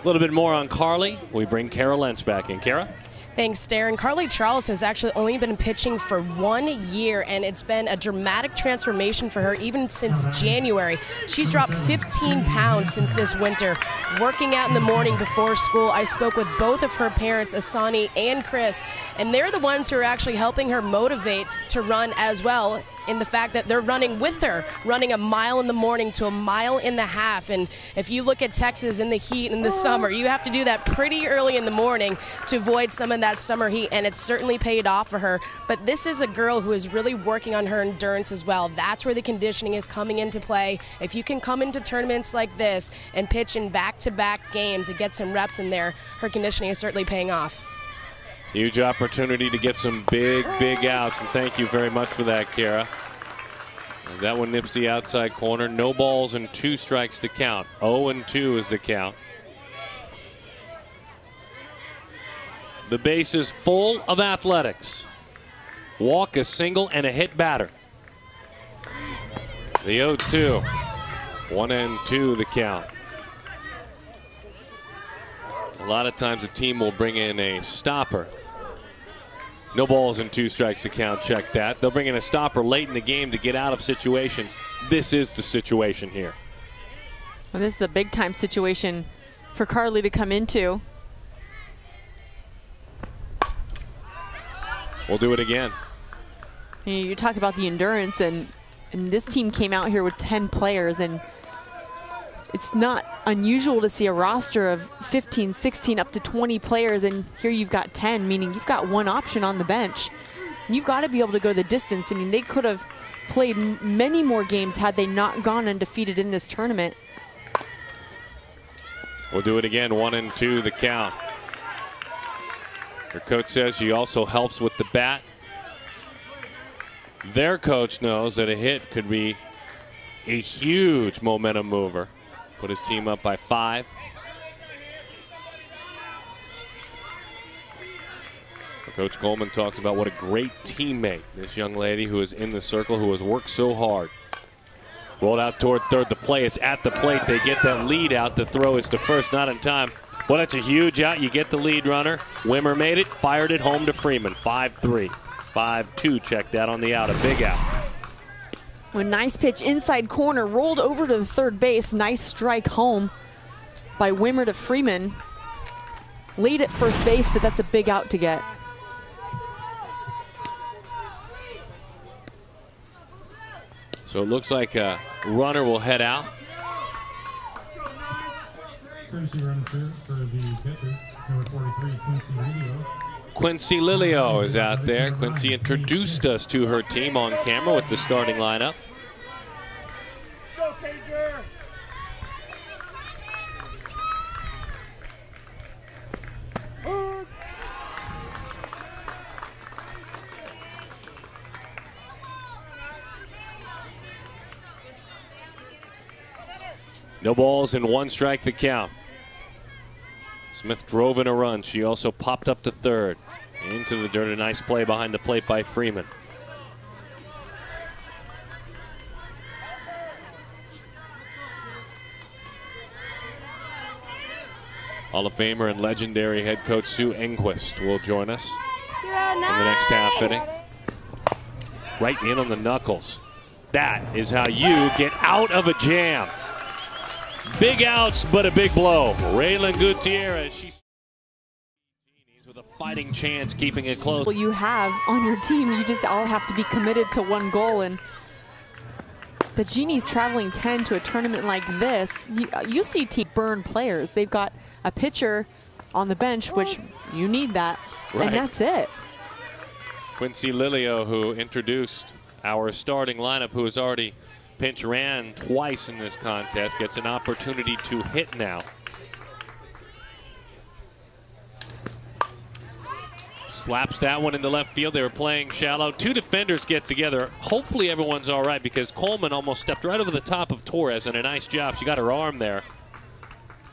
A little bit more on Karlie. We bring Kara Lentz back in. Kara? Thanks, Darren. Karlie Charles has actually only been pitching for 1 year, and it's been a dramatic transformation for her even since January. She's dropped 15 pounds since this winter, working out in the morning before school. I spoke with both of her parents, Asani and Chris, and they're the ones who are actually helping her motivate to run as well, in the fact that they're running with her, running a mile in the morning to a mile and a half. And if you look at Texas in the heat in the summer, you have to do that pretty early in the morning to avoid some of that summer heat, and it's certainly paid off for her. But this is a girl who is really working on her endurance as well. That's where the conditioning is coming into play. If you can come into tournaments like this and pitch in back-to-back games and get some reps in there, her conditioning is certainly paying off. Huge opportunity to get some big outs, and thank you very much for that, Kara. As that one nips the outside corner. No balls and 2 strikes to count. 0-2 is the count. The base is full of athletics. Walk, a single, and a hit batter. The 0-2. 1-2 the count. A lot of times a team will bring in a stopper. No balls and 2 strikes to count, check that. They'll bring in a stopper late in the game to get out of situations. This is the situation here. Well, this is a big time situation for Karlie to come into. We'll do it again. You talk about the endurance, and this team came out here with 10 players, and it's not unusual to see a roster of 15, 16, up to 20 players, and here you've got 10, meaning you've got 1 option on the bench. And you've got to be able to go the distance. I mean, they could have played many more games had they not gone undefeated in this tournament. We'll do it again, 1-2 the count. Her coach says she also helps with the bat. Their coach knows that a hit could be a huge momentum mover. Put his team up by 5. Coach Coleman talks about what a great teammate this young lady who is in the circle, who has worked so hard. Rolled out toward third. The play is at the plate. They get that lead out. The throw is to first, not in time. Well, that's a huge out. You get the lead runner. Wimmer made it, fired it home to Freeman. 5-3. 5-2, check that on the out. A big out. A nice pitch inside corner, rolled over to the third base. Nice strike home by Wimmer to Freeman. Lead at first base, but that's a big out to get. So it looks like a runner will head out. Courtesy run for the pitcher, number 43, Quincy Lilio. Quincy Lilio is out there. Quincy introduced us to her team on camera with the starting lineup. Go, Cager! No balls and 1 strike the count. Smith drove in a run. She also popped up to third. Into the dirt. A nice play behind the plate by Freeman. Hall of Famer and legendary head coach Sue Enquist will join us in the next half inning. Right in on the knuckles. That is how you get out of a jam. Big outs, but a big blow. Raylan Gutierrez, she's with a fighting chance, keeping it close. You have on your team, you just all have to be committed to 1 goal. And the Genies traveling 10 to a tournament like this, you see team burn players. They've got a pitcher on the bench, which you need that, right. And that's it. Quincy Lilio, who introduced our starting lineup, who has already pinch ran twice in this contest, gets an opportunity to hit now. Slaps that one into left field. They were playing shallow. 2 defenders get together. Hopefully everyone's all right, because Coleman almost stepped right over the top of Torres, and a nice job. She got her arm there.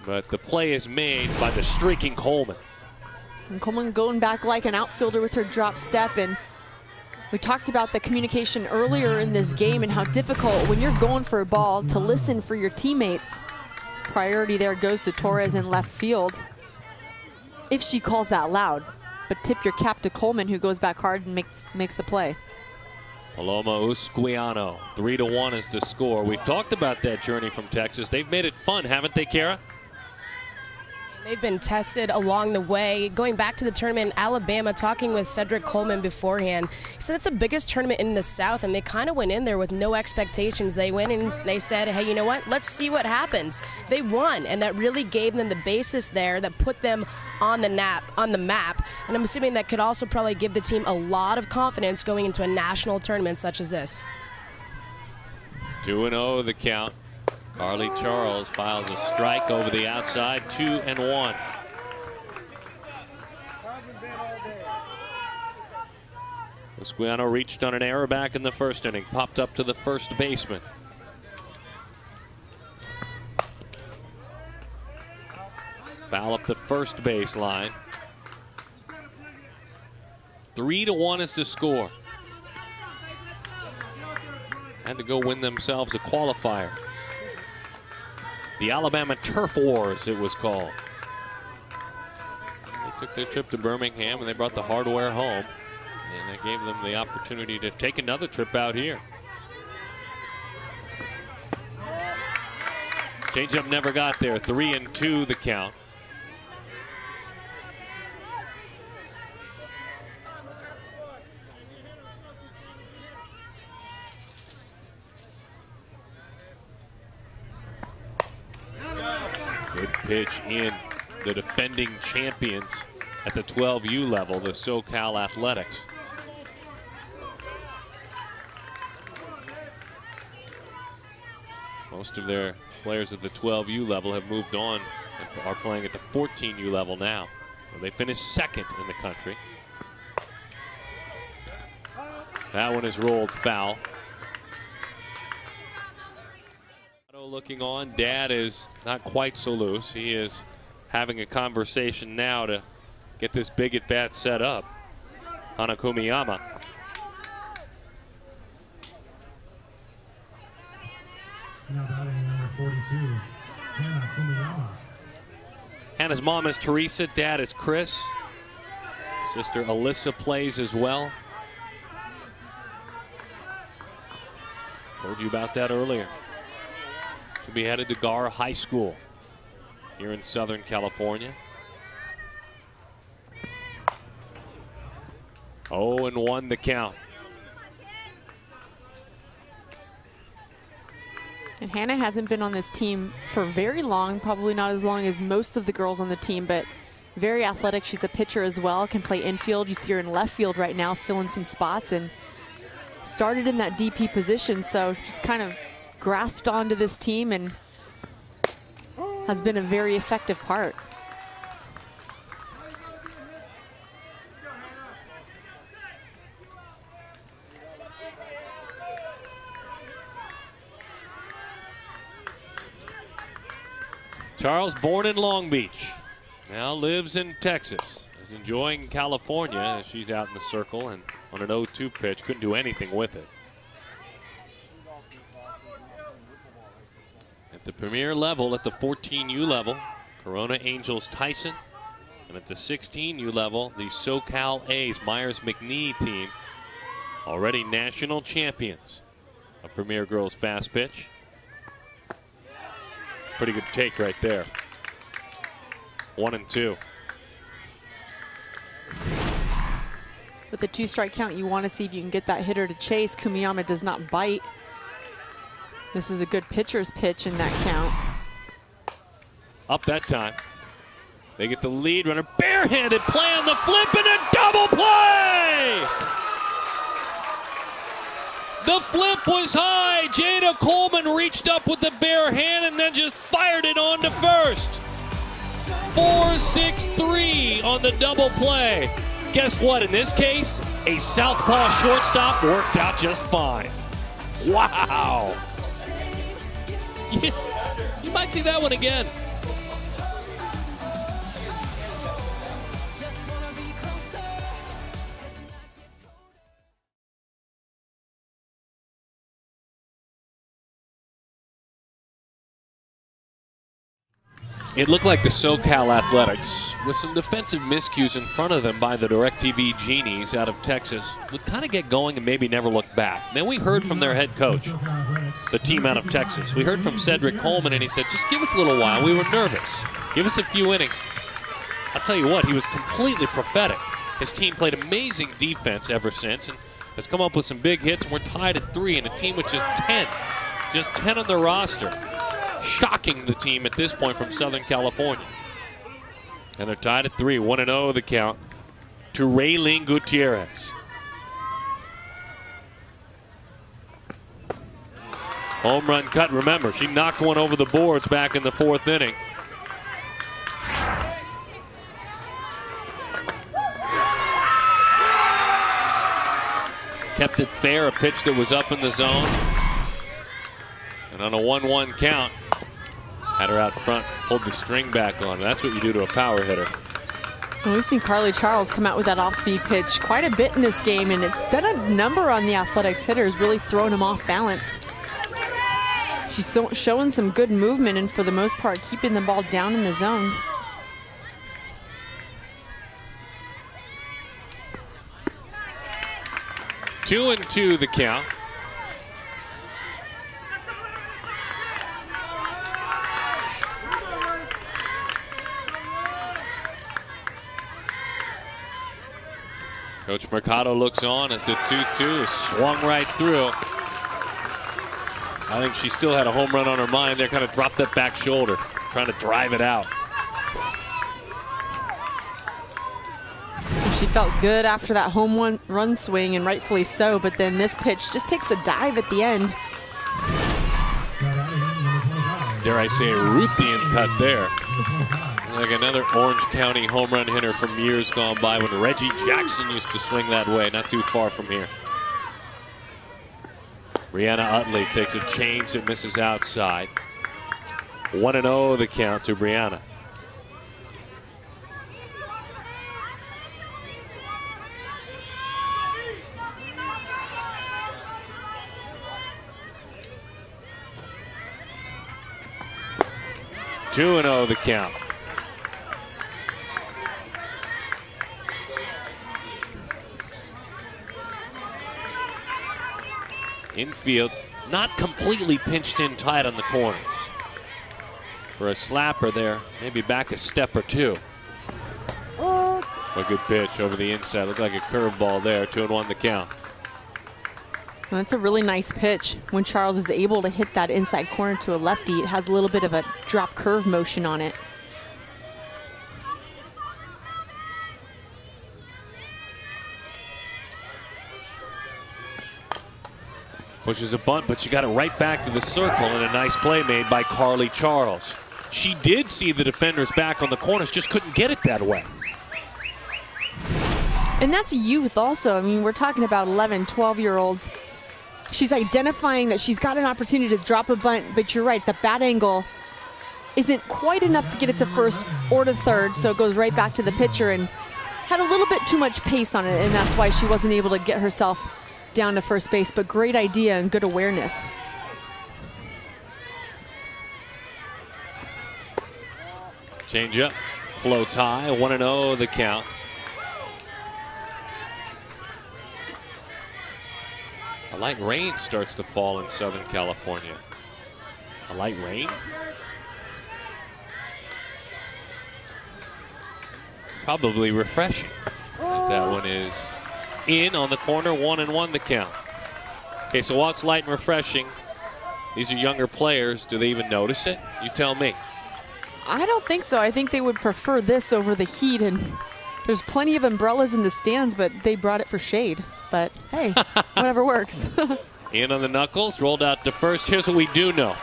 But the play is made by the streaking Coleman. And Coleman going back like an outfielder with her drop step, and we talked about the communication earlier in this game and how difficult when you're going for a ball to listen for your teammates. priority there goes to Torres in left field, if she calls that loud. But tip your cap to Coleman, who goes back hard and makes the play. Paloma Usquiano, 3-1 is the score. We've talked about that journey from Texas. They've made it fun, haven't they, Kara? They've been tested along the way. Going back to the tournament in Alabama, talking with Cedric Coleman beforehand, he said it's the biggest tournament in the South, and they kind of went in there with no expectations. They went and they said, hey, you know what? Let's see what happens. They won, and that really gave them the basis there that put them on the map. And I'm assuming that could also probably give the team a lot of confidence going into a national tournament such as this. 2-0 the count. Karlie Charles files a strike over the outside, 2-1. Usquiano reached on an error back in the first inning, popped up to the first baseman. Foul up the first baseline. 3-1 is the score. Had to go win themselves a qualifier. The Alabama Turf Wars, it was called. They took their trip to Birmingham and they brought the hardware home. And that gave them the opportunity to take another trip out here. Changeup never got there. 3-2 the count. Good pitch in. The defending champions at the 12U level, the SoCal Athletics. Most of their players at the 12U level have moved on and are playing at the 14U level now. Well, they finished second in the country. That one is rolled foul. Looking on, Dad is not quite so loose. He is having a conversation now to get this big at bat set up. Hana Kumiyama. Now batting number 42, Hana Kumiyama. Hannah's mom is Teresa, Dad is Chris. Sister Alyssa plays as well. Told you about that earlier. She'll be headed to Gar High School here in Southern California. 0-1 the count. And Hannah hasn't been on this team for very long, probably not as long as most of the girls on the team, but very athletic. She's a pitcher as well, can play infield. You see her in left field right now, filling some spots, and started in that DP position, so just kind of grasped onto this team and has been a very effective part. Charles, born in Long Beach, now lives in Texas, is enjoying California as she's out in the circle and on an 0-2 pitch, couldn't do anything with it. At the premier level, at the 14U level, Corona Angels Tyson. And at the 16U level, the SoCal A's Myers-McNee team, already national champions of Premier Girls Fast Pitch. Pretty good take right there. 1-2. With a 2-strike count, you want to see if you can get that hitter to chase. Kumiyama does not bite. This is a good pitcher's pitch in that count. Up that time. They get the lead runner. Barehanded play on the flip and a double play! The flip was high. Jada Coleman reached up with the bare hand and then just fired it on to first. 4-6-3 on the double play. Guess what? In this case, a southpaw shortstop worked out just fine. Wow. You might see that one again. It looked like the SoCal Athletics, with some defensive miscues in front of them by the Directv Genies out of Texas, would kind of get going and maybe never look back. Then we heard from their head coach, the team out of Texas. We heard from Cedric Coleman, and he said, just give us a little while. We were nervous. Give us a few innings. I'll tell you what, he was completely prophetic. His team played amazing defense ever since and has come up with some big hits, and we're tied at 3 in a team with just 10 on the roster. Shocking the team at this point from Southern California. And they're tied at 3, 1-0 the count to Raylene Gutierrez. Home run cut, remember, she knocked one over the boards back in the 4th inning. Kept it fair, a pitch that was up in the zone. And on a 1-1 count, had her out front, pulled the string back on. That's what you do to a power hitter. Well, we've seen Karlie Charles come out with that off-speed pitch quite a bit in this game, and it's done a number on the Athletics hitters, really throwing them off balance. She's showing some good movement, and for the most part, keeping the ball down in the zone. Two and 2 the count. Coach Mercado looks on as the 2-2 is swung right through. I think she still had a home run on her mind there, kind of dropped that back shoulder, trying to drive it out. She felt good after that home run swing, and rightfully so, but then this pitch just takes a dive at the end. Dare I say a Ruthian cut there. Like another Orange County home run hitter from years gone by when Reggie Jackson used to swing that way, not too far from here. Brianna Utley takes a change that misses outside. 1-0 the count to Brianna. Two and 0 the count. Infield, not completely pinched in tight on the corners. For a slapper there, maybe back a step or two. A good pitch over the inside. Looked like a curveball there. 2-1 the count. Well, that's a really nice pitch. When Charles is able to hit that inside corner to a lefty, it has a little bit of a drop curve motion on it. Pushes a bunt, but she got it right back to the circle, and a nice play made by Karlie Charles. She did see the defenders back on the corners, just couldn't get it that way. And that's youth also. I mean, we're talking about 11, 12-year-olds. She's identifying that she's got an opportunity to drop a bunt, but you're right, the bat angle isn't quite enough to get it to first or to third, so it goes right back to the pitcher, and had a little bit too much pace on it, and that's why she wasn't able to get herself down to first base, but great idea and good awareness. Change up, floats high, 1-0 the count. A light rain starts to fall in Southern California. A light rain? Probably refreshing. That one is in on the corner, 1-1 the count. Okay, so while it's light and refreshing, these are younger players. Do they even notice it? You tell me. I don't think so. I think they would prefer this over the heat, and there's plenty of umbrellas in the stands, but they brought it for shade. But hey, whatever works. In on the knuckles, rolled out to first. Here's what we do know.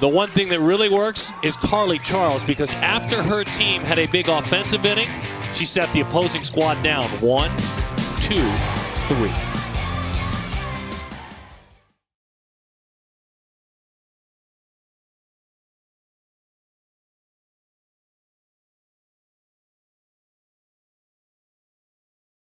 The one thing that really works is Karlie Charles, because after her team had a big offensive inning, she set the opposing squad down 1, 2, 3.